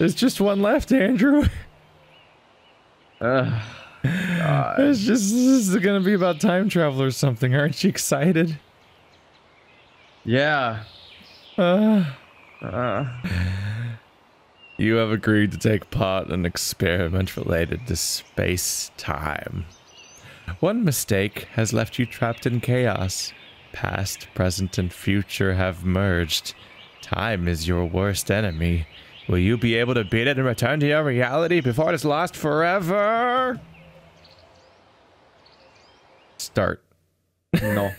There's just one left, Andrew. God. It's just, this is gonna be about time travel or something. Aren't you excited? Yeah. You have agreed to take part in an experiment related to space-time. One mistake has left you trapped in chaos. Past, present, and future have merged. Time is your worst enemy. Will you be able to beat it and return to your reality before it is lost forever? Start. No.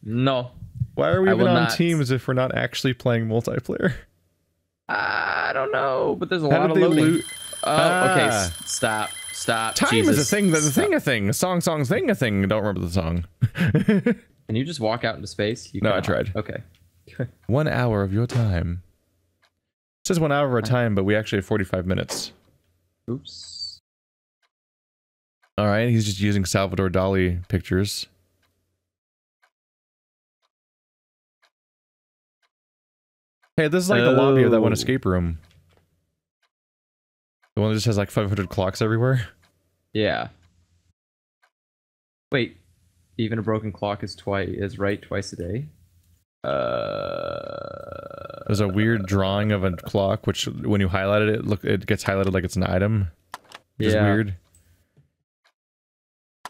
No. Why are we even on not. teams if we're not actually playing multiplayer? I don't know, but there's a How lot did of they loading. loot? Okay, stop. Time Jesus. is a thing, a thing. A song, thing, a thing. Don't remember the song. Can you just walk out into space? You No, cannot. I tried. Okay. 1 hour of your time. It says 1 hour of our time, but we actually have 45 minutes. Oops. Alright, he's just using Salvador Dali pictures. Hey, this is like the lobby of that one escape room. The one that just has like 500 clocks everywhere. Yeah. Wait. Even a broken clock is right twice a day. There's a weird drawing of a clock, which when you highlighted it, it gets highlighted like it's an item. Which is weird.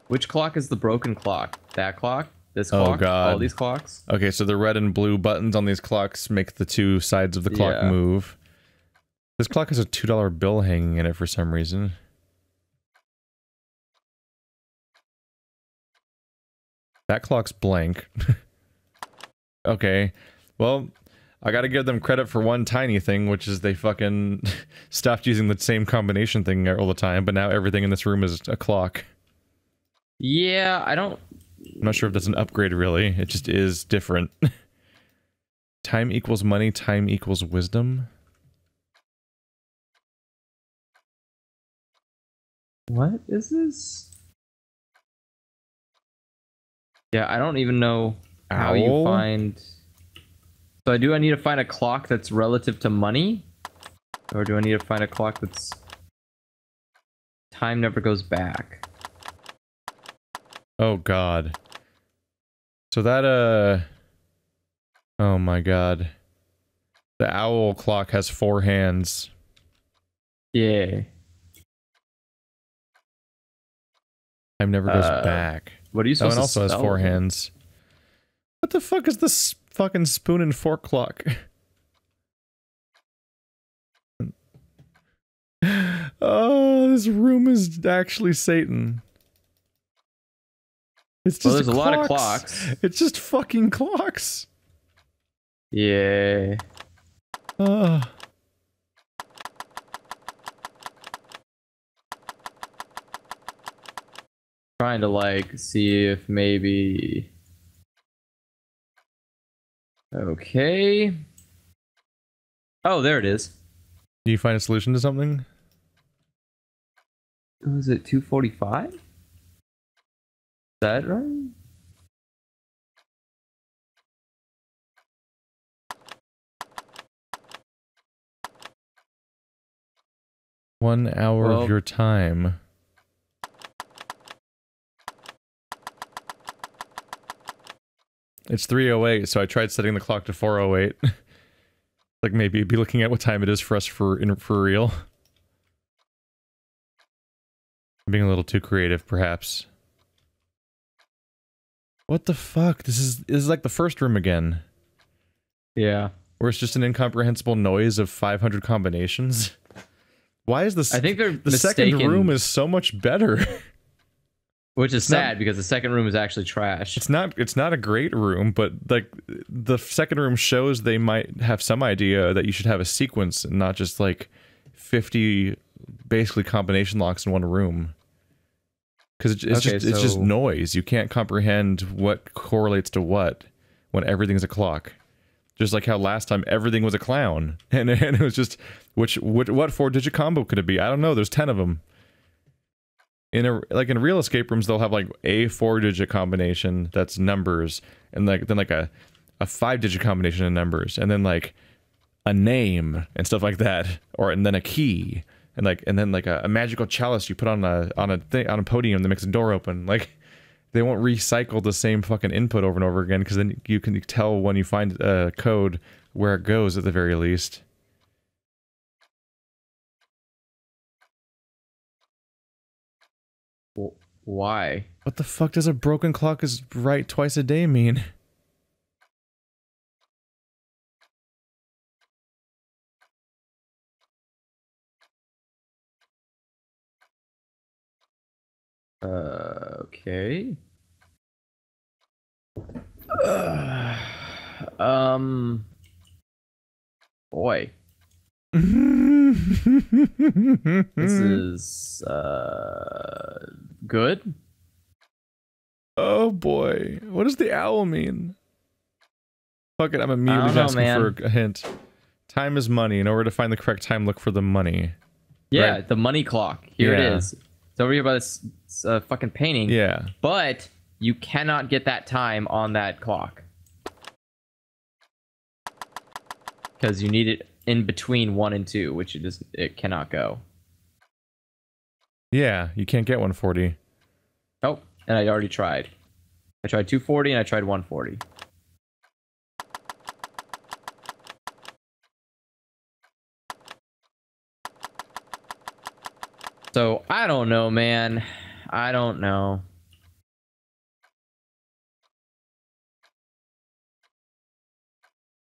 Which clock is the broken clock? That clock? This clock? Oh god. All these clocks? Okay, so the red and blue buttons on these clocks make the two sides of the clock move. This clock has a $2 bill hanging in it for some reason. That clock's blank. Okay. Well, I gotta give them credit for one tiny thing, which is they fucking stopped using the same combination thing all the time, but now everything in this room is a clock. Yeah, I'm not sure if that's an upgrade, really. It just is different. Time equals money, time equals wisdom. What is this? Yeah, I don't even know how you find... So do I need to find a clock that's relative to money? Or do I need to find a clock that's... Time never goes back? Oh god. So that, oh my god. The owl clock has 4 hands. Yeah. Time never goes back. What are you supposed and to also has spell? 4 hands. What the fuck is this fucking spoon and fork clock? Oh, this room is actually Satan. It's just there's a lot of clocks. It's just fucking clocks. Yeah. Trying to like see if maybe... Okay. Oh, there it is. Do you find a solution to something? Was it 245? Is that right? One hour of your time. It's 3:08, so I tried setting the clock to 4:08. Like maybe be looking at what time it is for us for real. I'm being a little too creative, perhaps. What the fuck? This is like the first room again. Yeah. Where it's just an incomprehensible noise of 500 combinations. Why is this? I think they're the second room is so much better. Which is sad because the second room is actually trash. It's not a great room, but like the second room shows they might have some idea that you should have a sequence and not just like 50 basically combination locks in one room. Because it's just noise. You can't comprehend what correlates to what when everything's a clock. Just like how last time everything was a clown, and it was just what 4-digit combo could it be? I don't know. There's 10 of them. In real escape rooms, they'll have like a 4-digit combination that's numbers, and then a 5-digit combination of numbers, and then like a name and stuff like that, and then a key, and then like a magical chalice you put on a podium that makes a door open. Like, they won't recycle the same fucking input over and over again, because then you can tell when you find code where it goes at the very least. Why? What the fuck does a broken clock is right twice a day mean? Okay. Boy. This is, good? Oh boy. What does the owl mean? Fuck it, I'm immediately asking for a hint. Time is money. In order to find the correct time, look for the money. Yeah, right? The money clock. Here it is. It's over here by this fucking painting. Yeah. But you cannot get that time on that clock. Because you need it in between 1 and 2, which it cannot go. Yeah, you can't get 140. Oh, and I already tried. I tried 240 and I tried 140. So, I don't know, man. I don't know.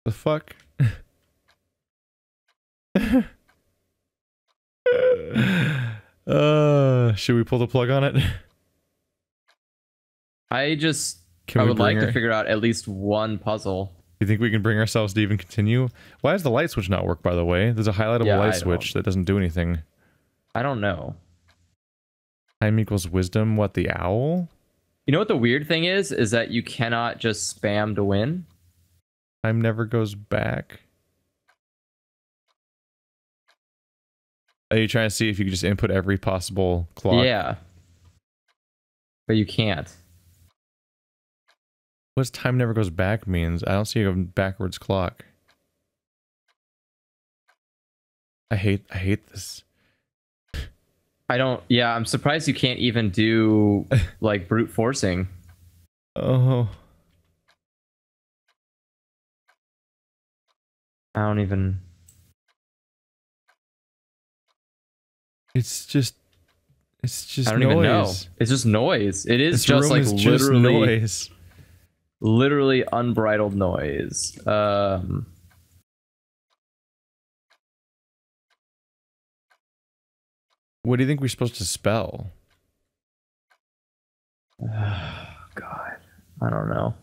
The fuck? Should we pull the plug on it? I would like to figure out at least one puzzle. You think we can bring ourselves to even continue? Why does the light switch not work, by the way? There's a highlightable light switch that doesn't do anything. I don't know. Time equals wisdom. What, the owl? You know what the weird thing is? Is that you cannot just spam to win. Time never goes back. Are you trying to see if you could just input every possible clock? Yeah. But you can't. What does time never goes back means? I don't see a backwards clock. I hate this. Yeah, I'm surprised you can't even do, like, brute forcing. Oh. I don't even... It's just I don't even know. It's just noise. It is just like literally noise. Literally unbridled noise. What do you think we're supposed to spell? God, I don't know.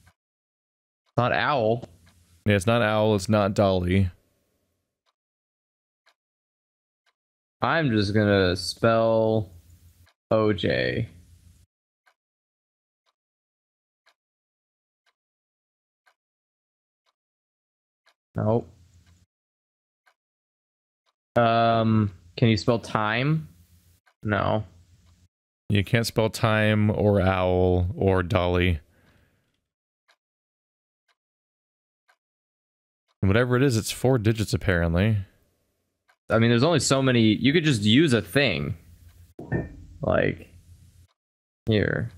It's not owl. Yeah, it's not owl. It's not Dolly. I'm just gonna spell OJ. Nope. Can you spell time? No. You can't spell time or owl or Dolly. Whatever it is, it's 4 digits apparently. I mean, there's only so many. You could just use a thing. Like, here.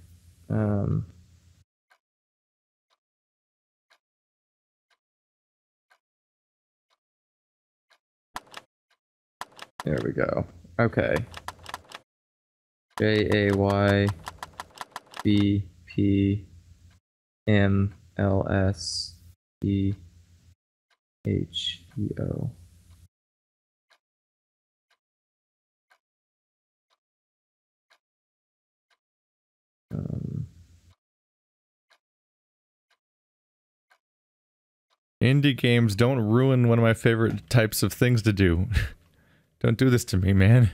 There we go. Okay. JAYBPMLSEHEO. Indie games don't ruin one of my favorite types of things to do. Don't do this to me, man.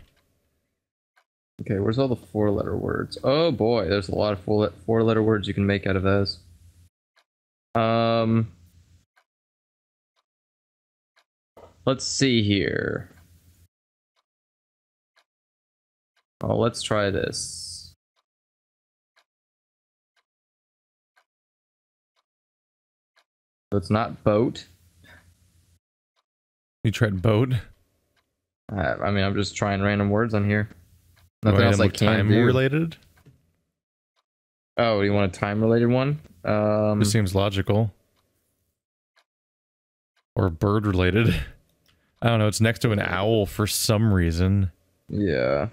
Okay, where's all the 4-letter words? Oh boy, there's a lot of 4-letter words you can make out of those. Let's see here. Oh, let's try this. So it's not boat. You tried boat? I mean, I'm just trying random words on here. Nothing Nothing else I can time do. related? Oh, you want a time-related one? This seems logical. Or bird related. I don't know, it's next to an owl for some reason. Yeah.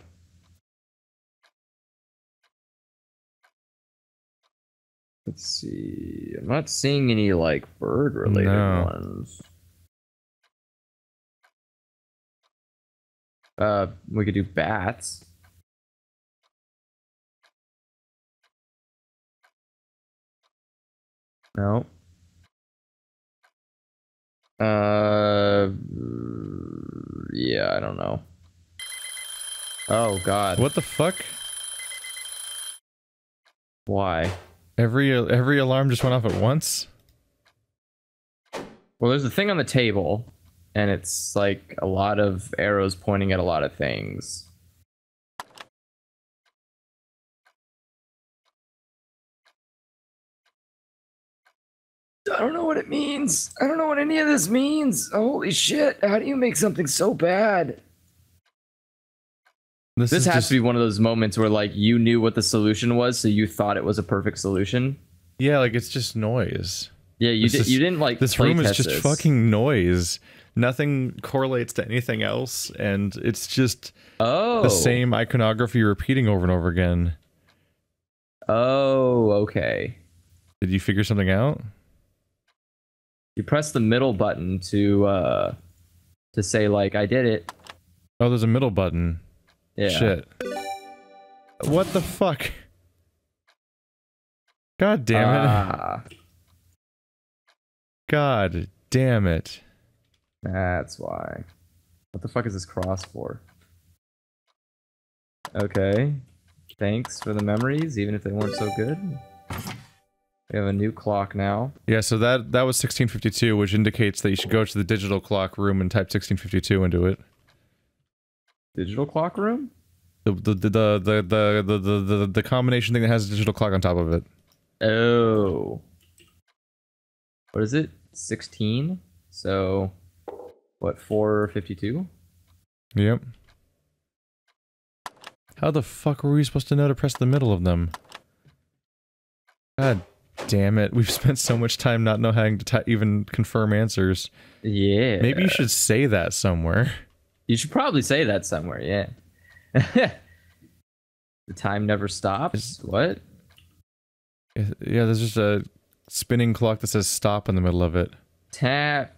Let's see. I'm not seeing any like bird related ones. We could do bats. No. Yeah, I don't know. Oh God. What the fuck? Why? Every alarm just went off at once? Well, there's a thing on the table, and it's like a lot of arrows pointing at a lot of things. I don't know what it means. I don't know what any of this means. Holy shit. How do you make something so bad? This has to be one of those moments where like you knew what the solution was, so you thought it was a perfect solution. Yeah, like it's just noise. Yeah, you didn't like this room is just fucking noise. Nothing correlates to anything else, and it's just the same iconography repeating over and over again. Oh, okay. Did you figure something out? You press the middle button to say like I did it. Oh, there's a middle button. Yeah. Shit. What the fuck? God damn it. God damn it. That's why. What the fuck is this cross for? Okay. Thanks for the memories, even if they weren't so good. We have a new clock now. Yeah, so that was 1652, which indicates that you should go to the digital clock room and type 1652 into it. Digital clock room? The combination thing that has a digital clock on top of it. Oh. What is it? 16? So, what, 452? Yep. How the fuck were we supposed to know to press the middle of them? God damn it. We've spent so much time not knowing how to even confirm answers. Yeah. Maybe you should say that somewhere. You should probably say that somewhere, yeah. The time never stops? What? Yeah, there's just a spinning clock that says stop in the middle of it. Tap.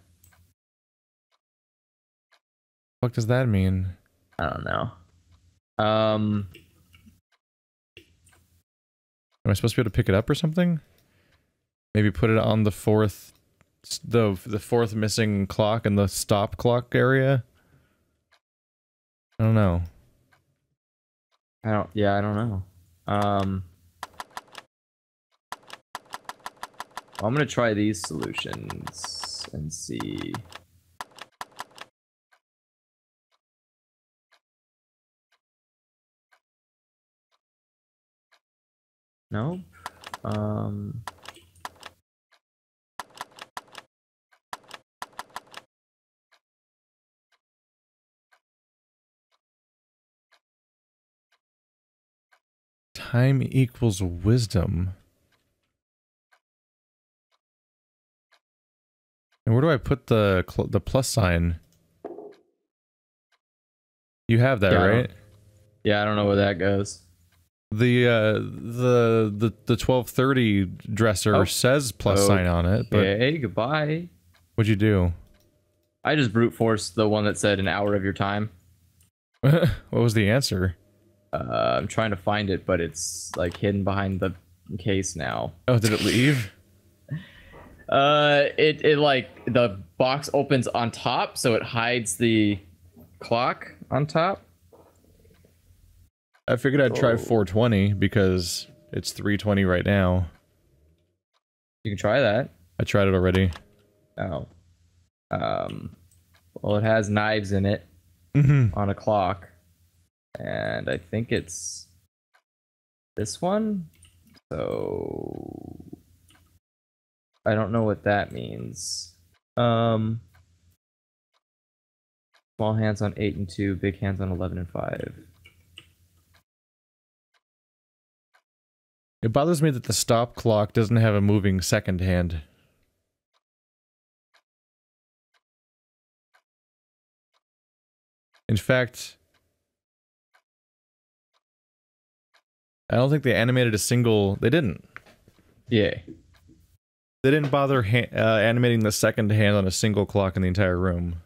What does that mean? I don't know. Am I supposed to be able to pick it up or something? Maybe put it on the fourth missing clock in the stop clock area? I don't know. I don't know. I'm gonna try these solutions and see. Nope. Time equals wisdom. And where do I put the plus sign? You have that, right? Yeah, I don't know where that goes. The 1230 dresser says plus sign on it, but hey, goodbye. What'd you do? I just brute forced the one that said an hour of your time. What was the answer? I'm trying to find it, but it's like hidden behind the case now. Oh, did it leave? It like the box opens on top, so it hides the clock on top. I figured I'd try 420 because it's 320 right now. You can try that. I tried it already. Oh. Well, it has knives in it on a clock. And I think it's this one. So I don't know what that means. Small hands on 8 and 2, big hands on 11 and 5. It bothers me that the stop clock doesn't have a moving second hand. In fact, I don't think they animated a single... They didn't. Yeah. They didn't bother animating the second hand on a single clock in the entire room.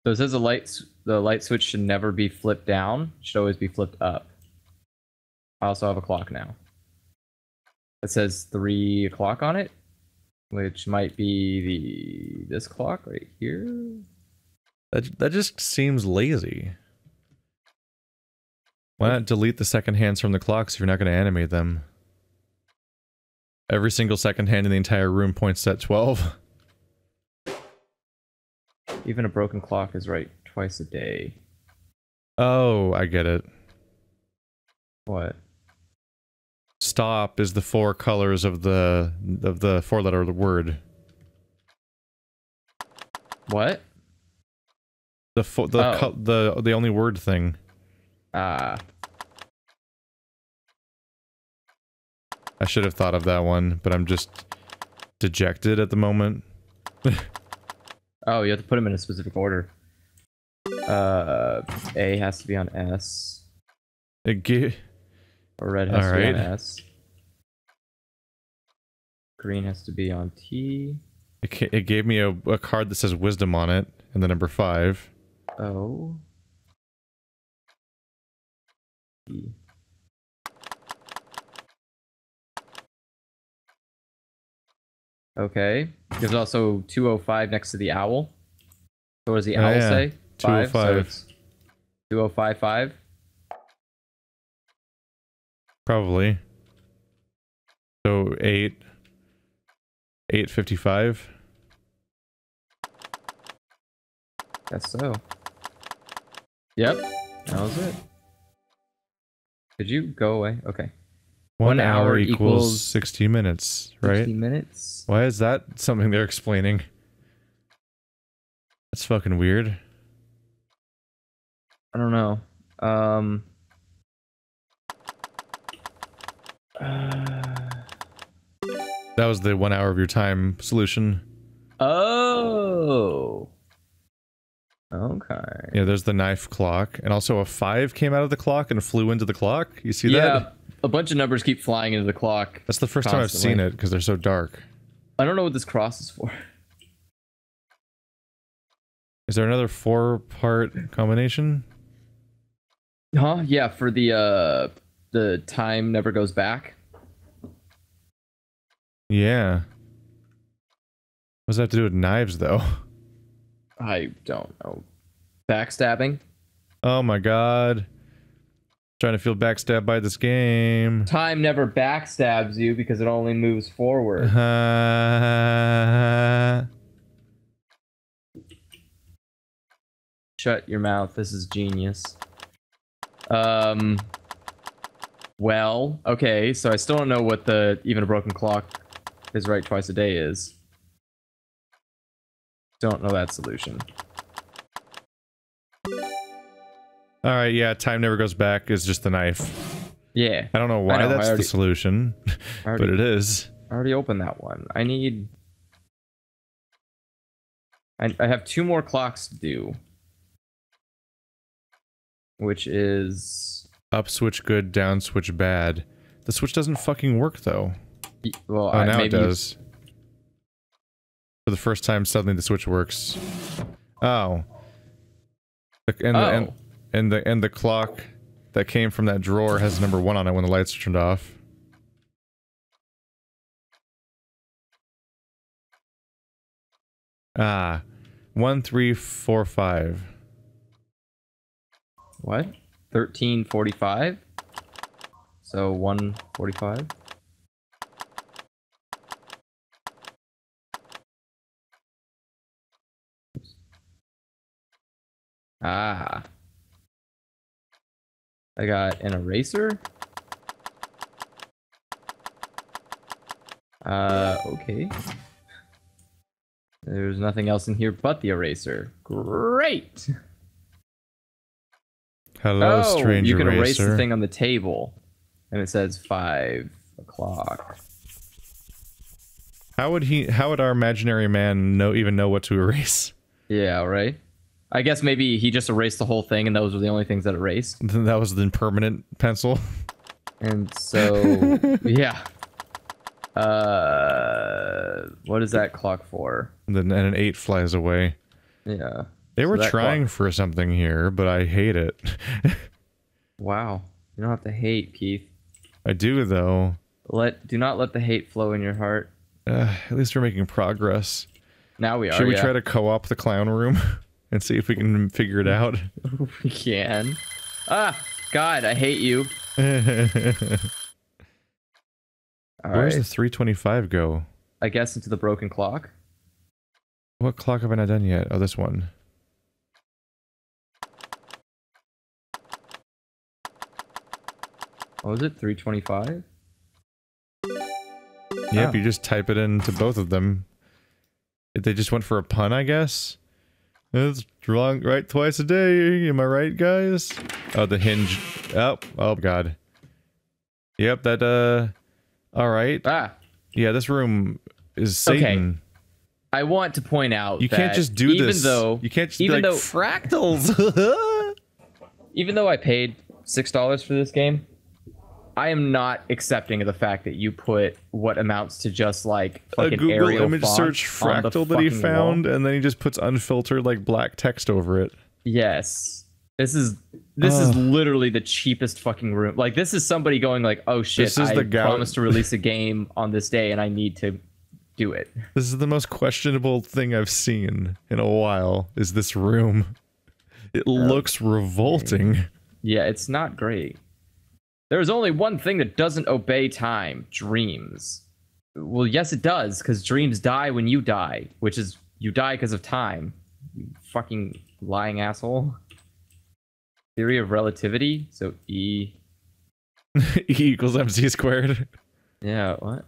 So it says the light switch should never be flipped down. It should always be flipped up. I also have a clock now. It says 3 o'clock on it, which might be this clock right here. That just seems lazy. Why not delete the second hands from the clocks if you're not going to animate them? Every single second hand in the entire room points at 12. Even a broken clock is right twice a day. Oh, I get it. What? Stop is the 4 colors of the 4-letter word. What? The only word thing. Ah. I should have thought of that one, but I'm just dejected at the moment. Oh, you have to put them in a specific order. A has to be on S. Or red has to be on S. Green has to be on T. It gave me a card that says wisdom on it, and the number 5. O. T. Okay. There's also 205 next to the owl. So what does the owl say? 205. So it's 2055. Probably. So 855. Guess so. Yep. That was it. Did you go away? Okay. 1 hour equals 60 minutes, right? 60 minutes. Why is that something they're explaining? That's fucking weird. I don't know. That was the 1 hour of your time solution. Oh. Okay. Yeah, there's the knife clock, and also a 5 came out of the clock and flew into the clock. You see that? Yeah, a bunch of numbers keep flying into the clock. That's the first time I've seen it, because they're so dark. I don't know what this cross is for. Is there another 4-part combination? Huh? Yeah, for the time never goes back. Yeah. What does that have to do with knives, though? I don't know. Backstabbing? Oh my god. Trying to feel backstabbed by this game. Time never backstabs you because it only moves forward. Shut your mouth. This is genius. Well, okay, so I still don't know what the even a broken clock is right twice a day is. Don't know that solution. Alright, yeah, time never goes back is just the knife. Yeah. I don't know why that's the solution, but it is. I already opened that one. I need... I have 2 more clocks to do. Which is... Up switch good, down switch bad. The switch doesn't fucking work, though. Well, oh, now it does. For the first time, suddenly the switch works. Oh. And the clock that came from that drawer has number 1 on it when the lights are turned off. Ah. 1, 3, 4, 5. What? 13:45? So 1:45? Ah. I got an eraser. Okay. There's nothing else in here but the eraser. Great. Hello, strange you can eraser. erase the thing on the table, and it says 5 o'clock. How would our imaginary man even know what to erase? Yeah, right. I guess maybe he just erased the whole thing, and those were the only things that erased. That was the permanent pencil. And so, yeah. What is that clock for? And an 8 flies away. Yeah. They were So trying for something here, but I hate it. Wow. You don't have to hate, Keith. I do, though. Do not let the hate flow in your heart. At least we're making progress. Now we are. Should we try to co-op the clown room and see if we can figure it out? We can. Ah, God, I hate you. Where's the 325 go? I guess into the broken clock. What clock have I not done yet? Oh, this one. What was it? 325? Yep, you just type it into both of them. They just went for a pun, I guess? It's wrong, right twice a day, am I right, guys? Oh, the hinge. Oh god. Yep, that, alright. Ah. Yeah, this room is Satan. Okay. I want to point out you can't just do even this. Though, you can't just even be like, though, fractals! even though I paid $6 for this game, I am not accepting of the fact that you put what amounts to just like fucking a Google Arial image font search fractal that he found, and then he just puts unfiltered like black text over it. Yes, this is literally the cheapest fucking room. Like this is somebody going like, oh shit, This is I the promised to release a game on this day, and I need to do it. This is the most questionable thing I've seen in a while. Is this room? It looks revolting. Yeah, it's not great. There's only one thing that doesn't obey time. Dreams. Well, yes, it does, because dreams die when you die, which is you die because of time. You fucking lying asshole. Theory of relativity. So E. E equals MC squared. Yeah, what?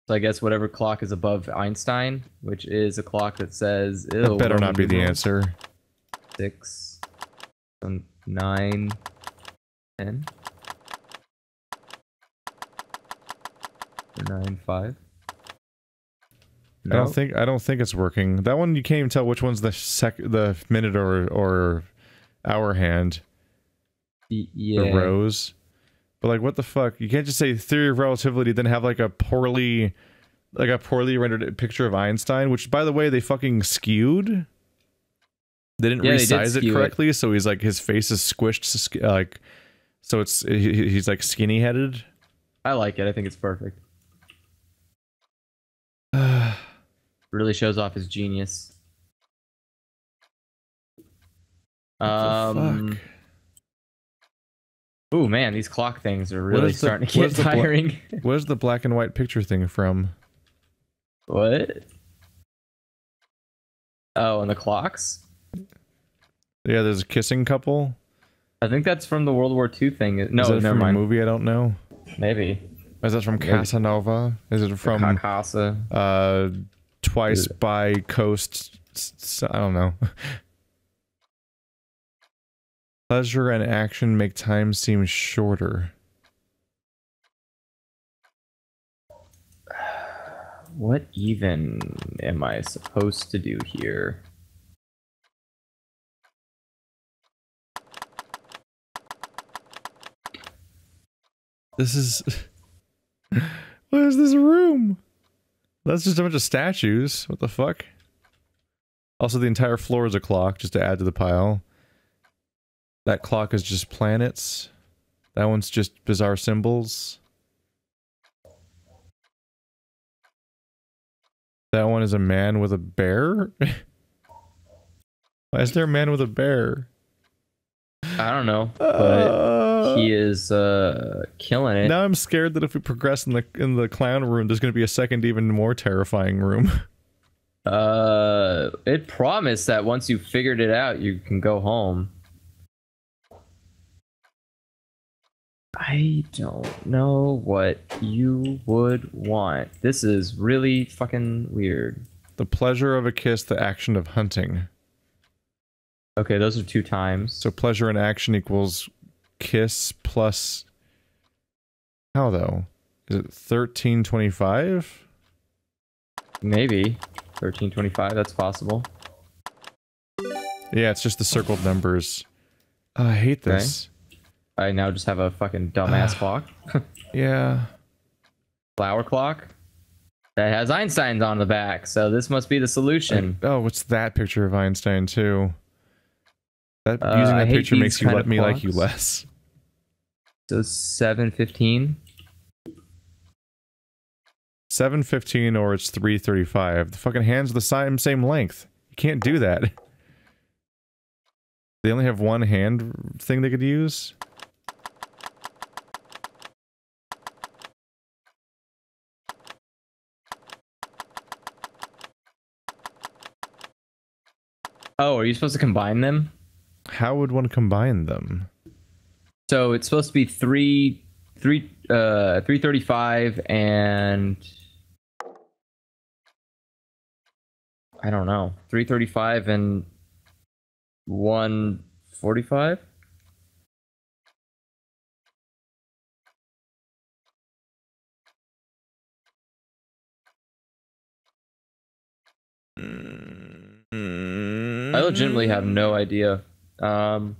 So I guess whatever clock is above Einstein, which is a clock that says... That better not be the answer. 6... 9, 10, 9, 5. No. I don't think it's working. That one you can't even tell which one's the minute or hour hand. Yeah. The rows. But like, what the fuck? You can't just say theory of relativity, then have like a poorly rendered picture of Einstein, which by the way they fucking skewed. They didn't resize it correctly, so he's like his face is squished, like, so he's like skinny headed. I like it. I think it's perfect. Really shows off his genius. Ooh, man, these clock things are really starting to get tiring. Where's the black and white picture thing from? What? Oh, and the clocks? Yeah, there's a kissing couple. I think that's from the World War II thing. No, is that never from mind. A movie? I don't know. Maybe. Is that from Casanova? Is it from Casa? Twice by Coast? I don't know. Pleasure and action make time seem shorter. What even am I supposed to do here? This is... What is this room? That's just a bunch of statues. What the fuck? Also, the entire floor is a clock, just to add to the pile. That clock is just planets. That one's just bizarre symbols. That one is a man with a bear? Why is there a man with a bear? I don't know, but he is killing it. Now I'm scared that if we progress in the clown room, there's going to be a second, even more terrifying room. It promised that once you figured it out, you can go home. I don't know what you would want. This is really fucking weird. The pleasure of a kiss, the action of hunting. Okay, those are 2 times. So pleasure and action equals kiss plus... How, though? Is it 1325? Maybe. 1325, that's possible. Yeah, it's just the circled numbers. Oh, I hate this. I now just have a fucking dumbass clock. Yeah. Flower clock. That has Einstein's on the back, so this must be the solution. Oh, what's that picture of Einstein, too? That using that picture makes you me like you less. So 715. 715 or it's 335. The fucking hands are the same length. You can't do that. They only have one hand thing they could use. Oh, are you supposed to combine them? How would one combine them? So it's supposed to be 335 and I don't know, 335 and 145. I legitimately have no idea the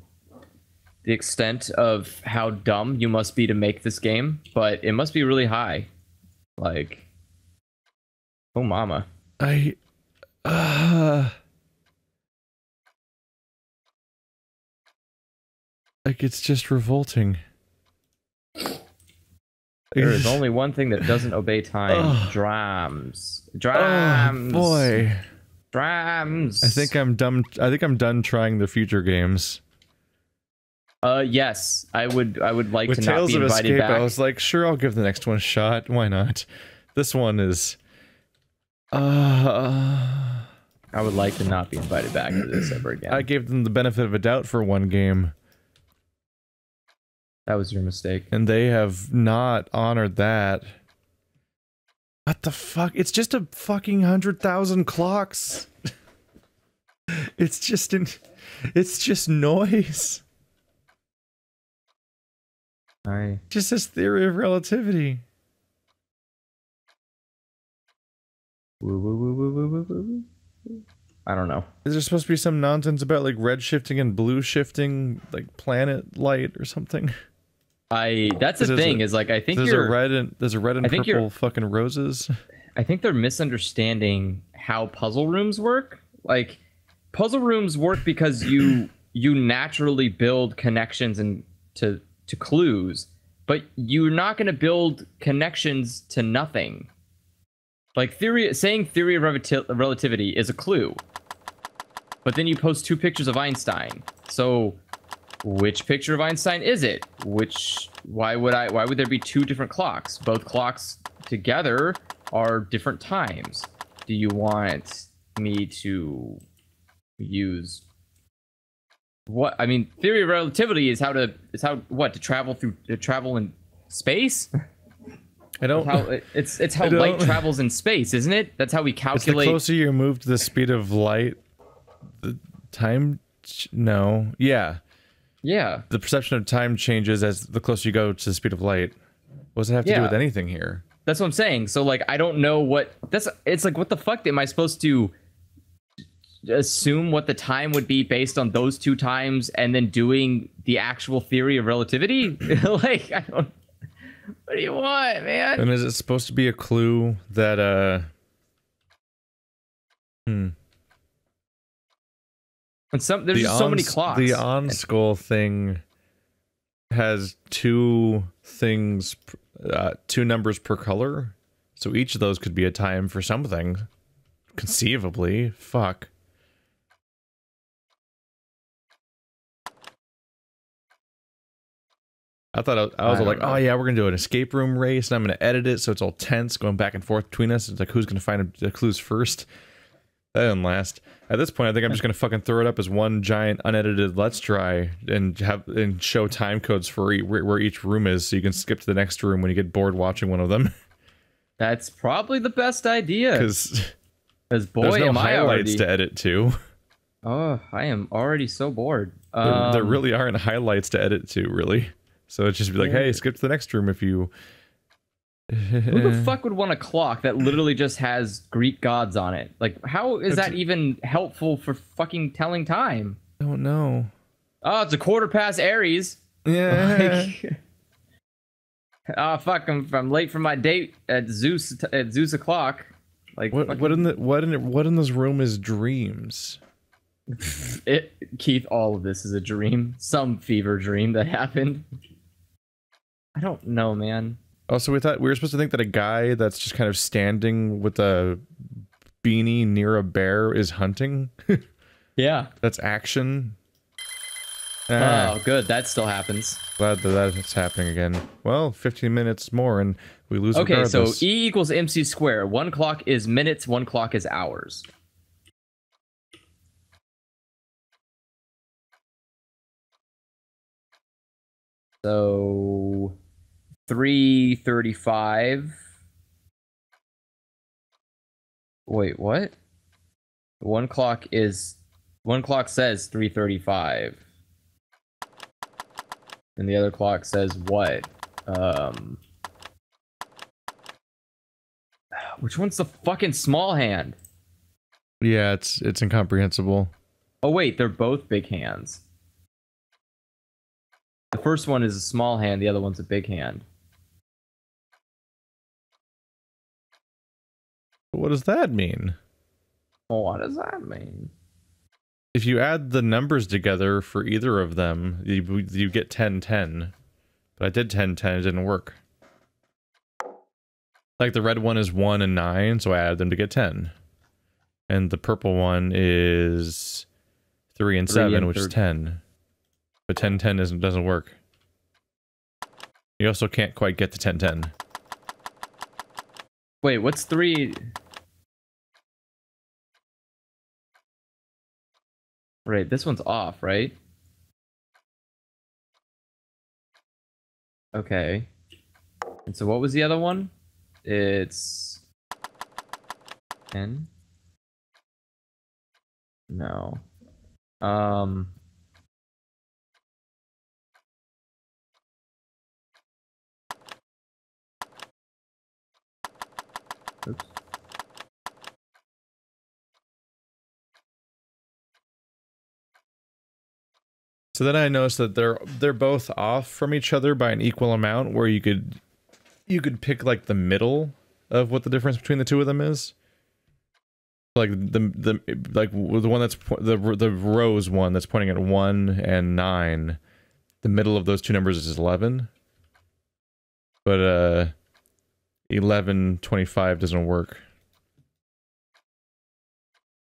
extent of how dumb you must be to make this game, but it must be really high. Like, oh mama. Like, it's just revolting. There is only one thing that doesn't obey time. Drums. Drums. Oh, boy. Drums. I think I'm done trying the future games. Yes. I would like With to Tales not be of invited Escape, back. I was like, sure, I'll give the next one a shot. Why not? This one is... I would like to not be invited back to this ever again. I gave them the benefit of a doubt for one game. That was your mistake. And they have not honored that. What the fuck? It's just a fucking 100,000 clocks. It's just noise. Just this theory of relativity. I don't know. Is there supposed to be some nonsense about like red shifting and blue shifting, like planet light or something? That's the thing, is like I think there's a red and purple fucking roses. I think they're misunderstanding how puzzle rooms work. Like puzzle rooms work because you naturally build connections and to clues, but you're not going to build connections to nothing. Like saying theory of relativity is a clue, but then you post 2 pictures of Einstein. So which picture of Einstein is it? Why would there be 2 different clocks? Both clocks together are different times. Do you want me to use what? I mean, theory of relativity is to travel in space? I don't. It's how light travels in space, isn't it? That's how we calculate. It's the closer you move to the speed of light, the time. No. Yeah. Yeah. The perception of time changes as the closer you go to the speed of light. What does it have to do with anything here? That's what I'm saying. So like, I don't know what it's like. What the fuck am I supposed to assume what the time would be based on those 2 times and then doing the actual theory of relativity? Like, I don't. What do you want, man? And is it supposed to be a clue that And there's just so many clocks. The on-skull thing has 2 things, 2 numbers per color, so each of those could be a time for something, conceivably. Fuck. I thought I was like, oh yeah, we're gonna do an escape room race, and I'm gonna edit it so it's all tense, going back and forth between us. It's like, who's gonna find the clues first? That didn't last. At this point, I think I'm just gonna fucking throw it up as one giant unedited let's try and show time codes for where each room is, so you can skip to the next room when you get bored watching one of them. That's probably the best idea. Because boy, there's no am I highlights already... to edit to. Oh, I am already so bored. There really aren't highlights to edit to, really. So it's just be like, hey, skip to the next room if you... Who the fuck would want a clock that literally just has Greek gods on it? Like, how is that even helpful for fucking telling time? I don't know. Oh, it's a quarter past Aries. Yeah. Like, oh fuck! I'm late for my date at Zeus o'clock. Like what in this room is dreams? Keith, all of this is a dream. Some fever dream that happened. I don't know, man. Also, we thought we were supposed to think that a guy that's just kind of standing with a beanie near a bear is hunting. Yeah. That's action. Oh, good. That still happens. Glad that's happening again. Well, 15 minutes more and we lose regardless. regardless. So E equals MC squared. 1 clock is minutes, 1 clock is hours. So 3:35. Wait, what? 1 clock says 3:35. And the other clock says what? Which one's the fucking small hand? Yeah, it's incomprehensible. Oh wait, they're both big hands. The first one is a small hand, the other one's a big hand. What does that mean? Well, what does that mean? If you add the numbers together for either of them, you get 10-10. But I did 10-10, it didn't work. Like the red one is 1 and 9, so I added them to get 10. And the purple one is 3 and 7, which is 10. But 10-10 doesn't work. You also can't quite get the 10-10. Wait, what's 3? Right, this one's off, right? Okay. And so what was the other one? It's 10? No. Oops. So then I noticed that they're both off from each other by an equal amount, where you could pick like the middle of what the difference between the two of them is. Like the one that's the rose one that's pointing at 1 and 9. The middle of those two numbers is 11. But 11:25 doesn't work.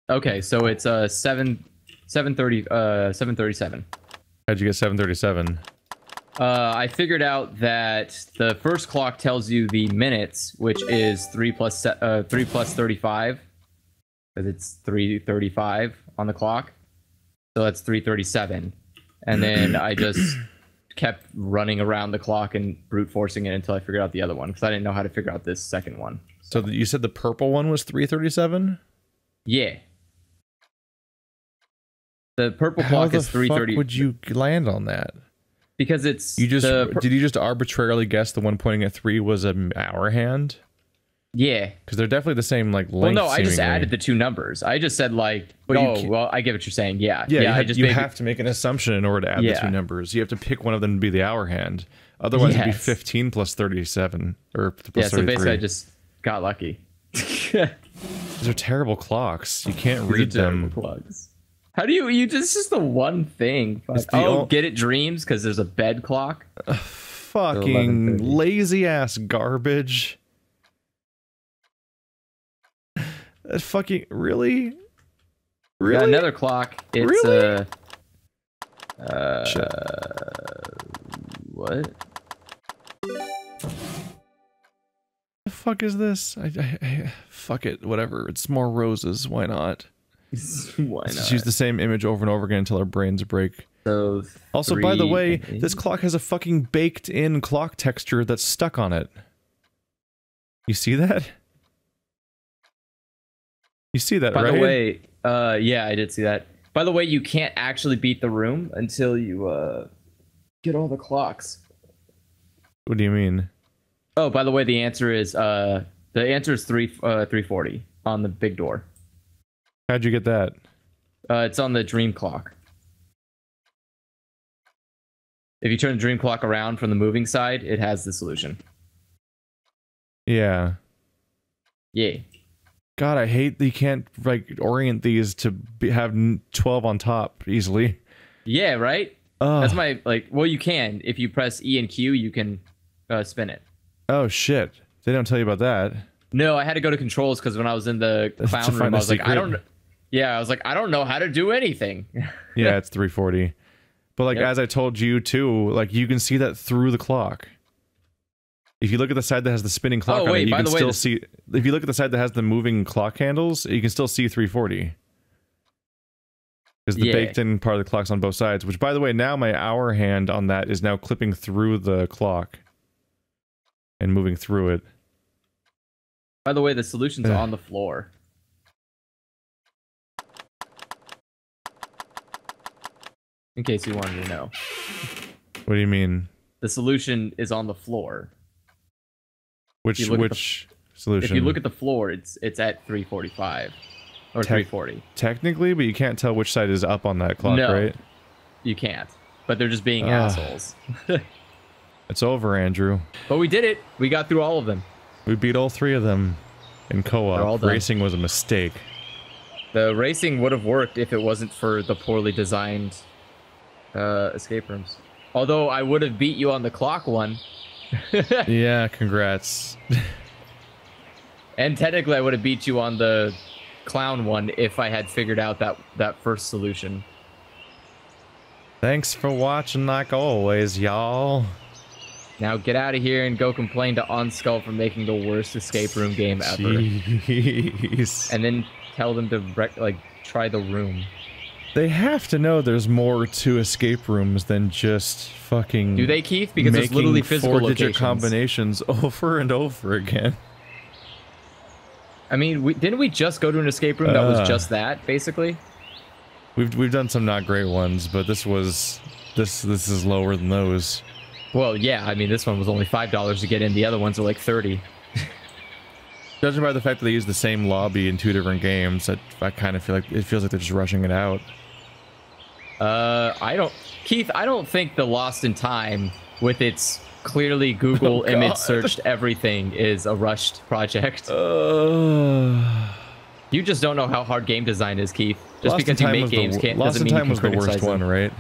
Okay, so it's 7:37. How'd you get 7:37? I figured out that the first clock tells you the minutes, which is 3 plus 35, because it's 3:35 on the clock. So that's 3:37, and then I just kept running around the clock and brute forcing it until I figured out the other one, because I didn't know how to figure out this second one. So you said the purple one was 3:37? Yeah. The purple clock is 3:30. How the fuck would you land on that? Because it's did you just arbitrarily guess the one pointing at 3 was an hour hand? Yeah, because they're definitely the same like length. Well, no, I just seemingly. added the two numbers. I just said like, well, I get what you're saying. Yeah, you have to make an assumption in order to add the two numbers. You have to pick one of them to be the hour hand. Otherwise, it'd be 15 plus 37 or plus 33. So basically, I just got lucky. These are terrible clocks. You can't read them. Clocks. How do you it's just the one thing. Get it dreams because there's a bed clock. Fucking lazy ass garbage. That fucking really? Got another clock. It's really? What? fuck is this? Fuck it, whatever. It's more roses. Why not? Why not? Let's use the same image over and over again until our brains break. So also, by the way, this clock has a fucking baked-in clock texture that's stuck on it. You see that? You see that, right? By the way, yeah, I did see that. By the way, you can't actually beat the room until you get all the clocks. What do you mean? Oh, by the way, the answer is 340 on the big door. How'd you get that? It's on the dream clock. If you turn the dream clock around from the moving side, it has the solution. Yeah. Yeah. God, I hate that you can't like orient these to have 12 on top easily. Yeah, right? That's my, like, well, you can. If you press E and Q, you can spin it. Oh, shit. They don't tell you about that. No, I had to go to controls because when I was in the clown room, I was like, I don't know how to do anything. Yeah, it's 340. But like, as I told you too, like you can see that through the clock. If you look at the side that has the spinning clock on it, you can still see. If you look at the side that has the moving clock handles, you can still see 340. Because the baked-in part of the clock's on both sides. Which, by the way, now my hour hand on that is now clipping through the clock and moving through it. By the way, the solution's on the floor. In case you wanted to know. What do you mean? The solution is on the floor. Which solution? If you look at the floor, it's at 345 or 340. Technically, but you can't tell which side is up on that clock, right? You can't. But they're just being assholes. It's over, Andrew. But we did it. We got through all of them. We beat all 3 of them in co-op. Racing was a mistake. The racing would have worked if it wasn't for the poorly designed escape rooms. Although I would have beat you on the clock one. Yeah, congrats. And technically I would have beat you on the clown one if I had figured out that first solution. Thanks for watching like always, y'all. Now get out of here and go complain to OnSkull for making the worst escape room game ever. Jeez. And then tell them to try the room. They have to know there's more to escape rooms than just fucking. Do they, Keith? Because it's literally physical locations. 4-digit combinations over and over again. I mean, didn't we just go to an escape room that was just that, basically? We've done some not great ones, but this is lower than those. Well, yeah. I mean, this one was only $5 to get in. The other ones are like 30. Judging by the fact that they use the same lobby in 2 different games, I kind of feel like it feels like they're just rushing it out. Keith, I don't think the Lost in Time, with its clearly Google image searched everything, is a rushed project. You just don't know how hard game design is, Keith. Just because you make games doesn't mean you can criticize them. Lost in Time was the worst one, right?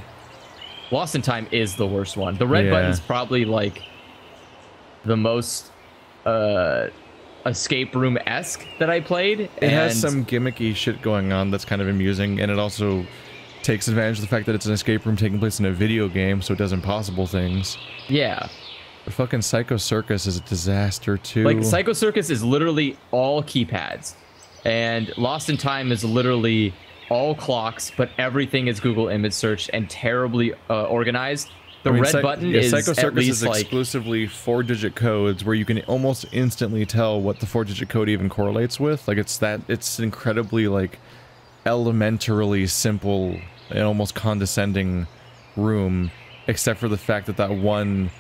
Lost in Time is the worst one. The red button's probably like the most escape room-esque that I played. It has some gimmicky shit going on that's kind of amusing, and it also takes advantage of the fact that it's an escape room taking place in a video game, so it does impossible things. Yeah. But fucking Psycho Circus is a disaster, too. Like, Psycho Circus is literally all keypads, and Lost in Time is literally all clocks, but everything is Google image search and terribly organized. The red button is Psycho Circus at least is exclusively 4-digit codes where you can almost instantly tell what the 4-digit code even correlates with. Like it's incredibly like elementarily simple and almost condescending room, except for the fact that that one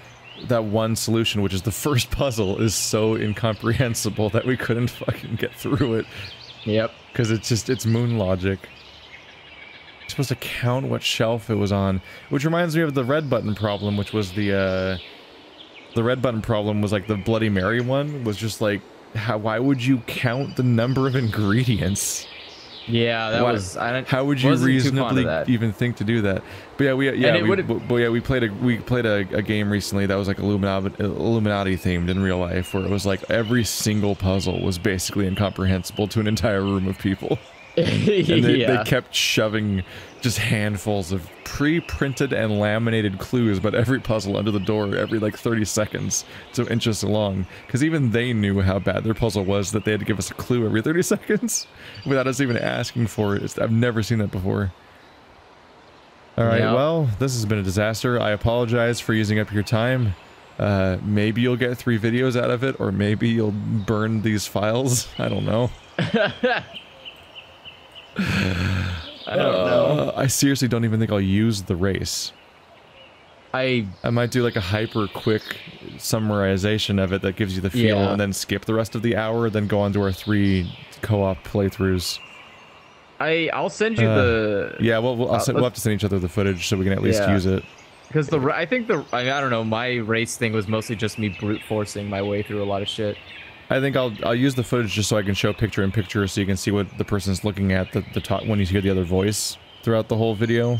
solution, which is the first puzzle, is so incomprehensible that we couldn't fucking get through it. Yep. Because it's moon logic. You're supposed to count what shelf it was on, which reminds me of the red button problem, which was the red button problem was like the Bloody Mary one, was just like, why would you count the number of ingredients? Yeah, that was. How would you reasonably even think to do that? But yeah, we played a game recently that was like Illuminati themed in real life, where it was like every single puzzle was basically incomprehensible to an entire room of people. And they kept shoving just handfuls of pre-printed and laminated clues about every puzzle under the door every like 30 seconds to inch us along. Because even they knew how bad their puzzle was that they had to give us a clue every 30 seconds without us even asking for it. I've never seen that before. Alright, well, this has been a disaster. I apologize for using up your time. Maybe you'll get 3 videos out of it, or maybe you'll burn these files. I don't know. I don't know. I seriously don't even think I'll use the race. I might do like a hyper quick summarization of it that gives you the feel, and then skip the rest of the hour, then go on to our 3 co-op playthroughs. I'll send you the... Yeah, well, we'll have to send each other the footage so we can at least use it. Because I don't know, my race thing was mostly just me brute forcing my way through a lot of shit. I think I'll use the footage just so I can show picture in picture so you can see what the person's looking at the top when you hear the other voice throughout the whole video.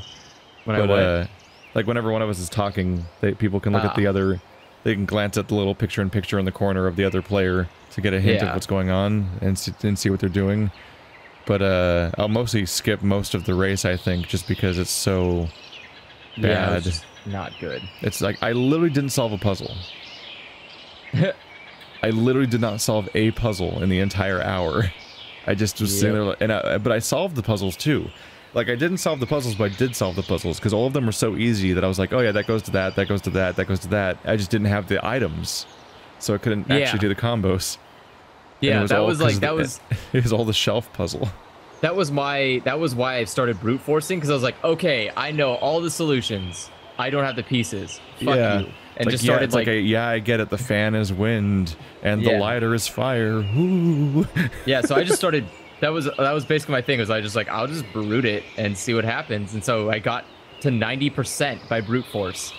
Like whenever one of us is talking, people can look at the other, they can glance at the little picture in picture in the corner of the other player to get a hint of what's going on and see what they're doing. But I'll mostly skip most of the race, I think, just because it's so bad. Yeah, it's just not good. It's like I literally didn't solve a puzzle. I literally did not solve a puzzle in the entire hour. I just was sitting there, but I solved the puzzles too. Like, I didn't solve the puzzles, but I did solve the puzzles, because all of them were so easy that I was like, oh yeah, that goes to that, that goes to that, that goes to that. I just didn't have the items, so I couldn't actually do the combos. Yeah, it was all the shelf puzzle. That was why I started brute forcing, because I was like, okay, I know all the solutions. I don't have the pieces. Fuck you. And just started I get it. The fan is wind, and the lighter is fire. Ooh. Yeah, so I just started. That was basically my thing. Was I just like, I'll just brute it and see what happens. And so I got to 90% by brute force.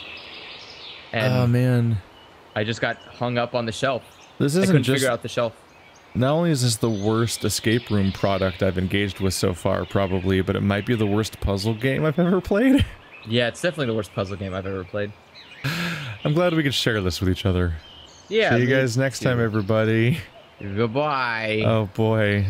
And oh man, I just got hung up on the shelf. This isn't I couldn't just figure out the shelf. Not only is this the worst escape room product I've engaged with so far, probably, but it might be the worst puzzle game I've ever played. Yeah, it's definitely the worst puzzle game I've ever played. I'm glad we could share this with each other. Yeah. See you guys next time, everybody. Goodbye. Oh boy.